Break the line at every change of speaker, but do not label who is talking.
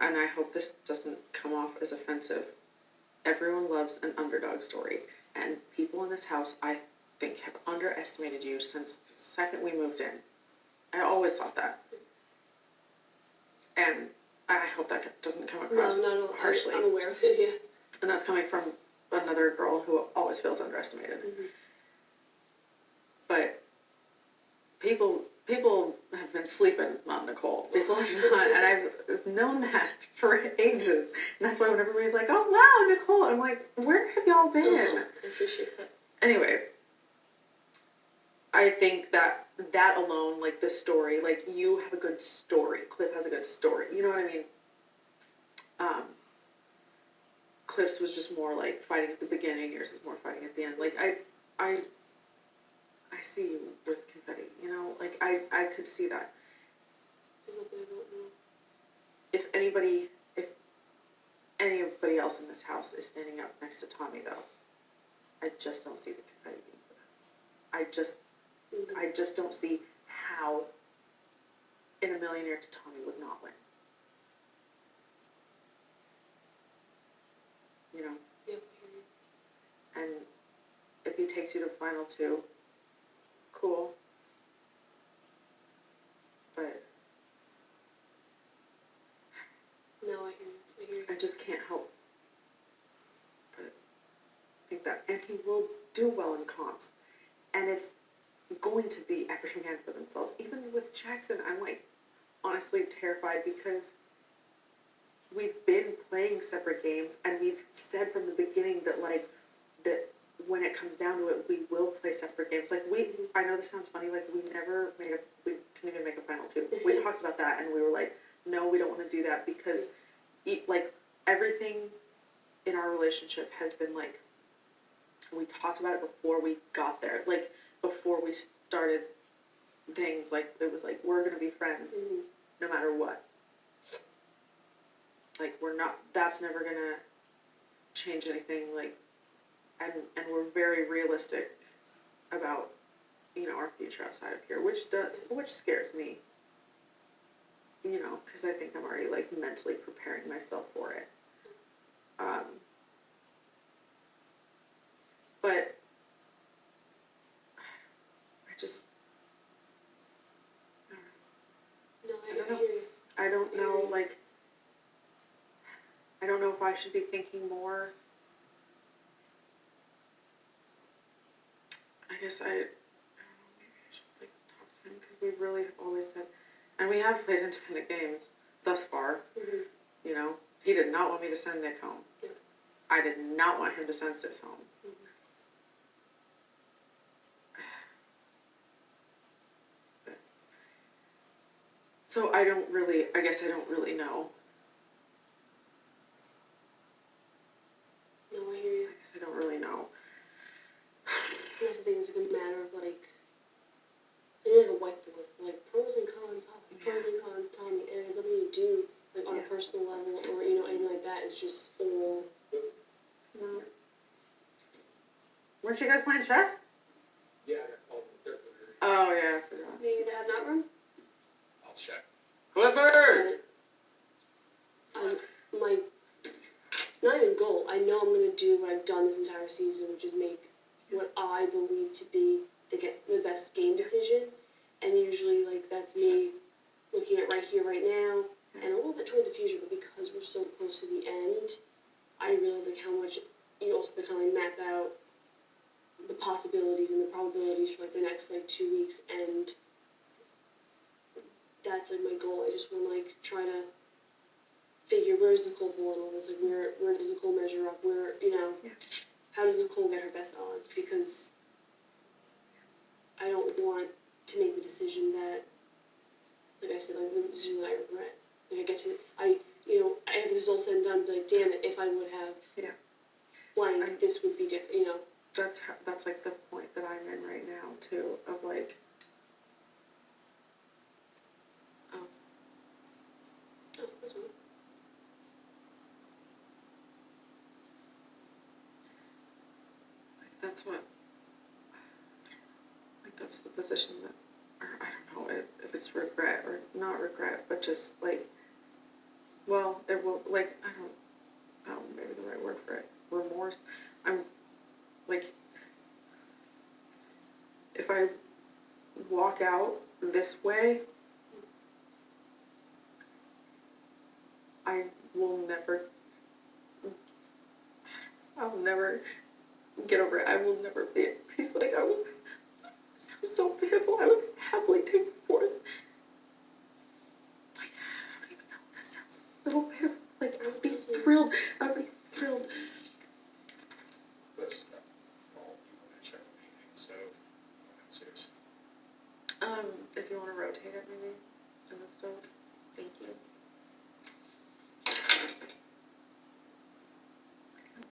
and I hope this doesn't come off as offensive, everyone loves an underdog story. And people in this house, I think, have underestimated you since the second we moved in. I always thought that. And I hope that doesn't come across harshly.
I'm aware of it, yeah.
And that's coming from another girl who always feels underestimated.
Mm-hmm.
But people have been sleeping on Nicole. People have not, and I've known that for ages. And that's why when everybody's like, "Oh wow, Nicole," I'm like, "Where have y'all been?"
I appreciate that.
Anyway, I think that alone, like the story, like you have a good story. Cliff has a good story. You know what I mean? Cliff's was just more like fighting at the beginning. Yours is more fighting at the end. Like I see you with confetti. You know, like I could see that.
There's nothing I don't know.
If anybody else in this house is standing up next to Tommy, though, I just don't see the confetti being for them. I just don't see how in a million years Tommy would not win. You know?
Yep.
And if he takes you to final two, cool. But
No, I hear you.
I just can't help but think that. And he will do well in comps. And it's going to be every man for themselves. Even with Jackson, I'm like honestly terrified because we've been playing separate games and we've said from the beginning that that when it comes down to it, we will play separate games. Like I know this sounds funny, like we didn't even make a final two. We talked about that and we were like, no, we don't want to do that because like everything in our relationship has been like, we talked about it before we got there. Like before we started things, like it was like, we're going to be friends no matter what. Like that's never going to change anything. Like, and we're very realistic about, our future outside of here, which scares me, because I think I'm already like mentally preparing myself for it. But I don't know, like, I don't know if I should be thinking more. I guess maybe I should talk to him because we really have always said, and we have played independent games thus far.
Mm-hmm.
He did not want me to send Nick home.
Yeah.
I did not want him to send Sis home.
Mm-hmm.
So I guess I don't really know.
No, I hear you.
I guess I don't really know.
That's the thing, it's like a matter of like a whiteboard, like pros and cons, pros and cons, Tommy, and it has nothing to do like on a personal level or anything like that. It's just all.
No. Weren't you guys playing chess?
Yeah, I got called from Clifford.
Oh yeah, I forgot.
Maybe to have that room.
I'll check. Clifford!
My not even goal. I know I'm gonna do what I've done this entire season, which is make what I believe to be the best game decision, and usually like that's me looking at right here, right now, and a little bit toward the future. But because we're so close to the end, I realize like how much you also have to kind of like map out the possibilities and the probabilities for like the next like 2 weeks, and that's like my goal. I just want to like try to figure where's Nicole fall in all this, like where does Nicole measure up, where how does Nicole get her best odds, because I don't want to make the decision that, like I said, like the decision that I regret. Like I have this all said and done, but like damn it, if I would have blank, this would be different,
That's like the point that I'm in right now too, of like,
that's one.
that's the position that, or I don't know if it's regret or not regret, but just like, well, it will, like, I don't, maybe the right word for it, remorse. I'm, like, if I walk out this way, I will never, I'll never get over it. I will never be at peace. Like, I will,